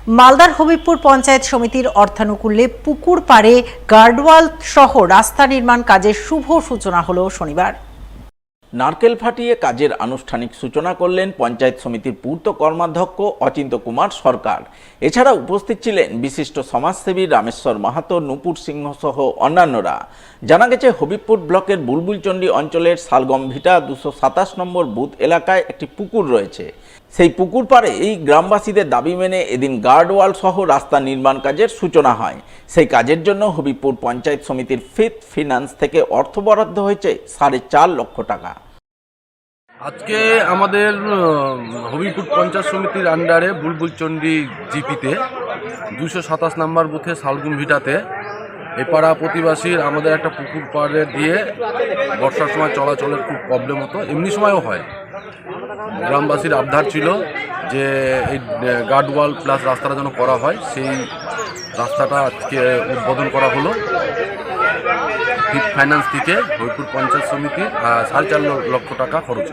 মালদার হবিবপুর পঞ্চায়েত সমিতির অর্থানুকূল্যে পুকুর পাড়ে গার্ডওয়াল সহ রাস্তা নির্মাণ কাজের শুভ সূচনা হলো শনিবার। নারকেল ফাটিয়ে কাজের আনুষ্ঠানিক সূচনা করলেন পঞ্চায়েত সমিতির পূর্ত কর্মাধ্যক্ষ অচিন্ত কুমার সরকার। এছাড়া উপস্থিত ছিলেন বিশিষ্ট সমাজসেবী রামেশ্বর মাহাতো, নূপুর সিংহ সহ অন্যান্যরা। জানা গেছে, হবিবপুর ব্লকের বুলবুলচন্ডী অঞ্চলের শালগমভিটা 227 নম্বর বুথ এলাকায় একটি পুকুর রয়েছে। সেই পুকুর পাড়ে এই গ্রামবাসীদের দাবি মেনে এদিন গার্ডওয়াল সহ রাস্তা নির্মাণ কাজের সূচনা হয়। সেই কাজের জন্য হবিবপুর পঞ্চায়েত সমিতির ফিফথ ফিনান্স থেকে অর্থ বরাদ্দ হয়েছে 4.5 লক্ষ টাকা। আজকে আমাদের হবিবপুর পঞ্চায়েত সমিতির আন্ডারে বুলবুলচন্ডী জিপিতে 227 নম্বর বুথে শালগুমভিটাতে এ পাড়া প্রতিবাসীর আমাদের একটা পুকুর পাড়ে দিয়ে বর্ষার সময় চলাচলের খুব প্রবলেম হতো, এমনি সময়ও হয়। গ্রামবাসীর আবদার ছিল যে এই গার্ডওয়াল প্লাস রাস্তাটা যেন করা হয়, সেই রাস্তাটা আজকে উদ্বোধন করা হলো। ফিফথ ফাইন্যান্স থেকে হবিবপুর পঞ্চায়েত সমিতির 4.5 লক্ষ টাকা খরচ।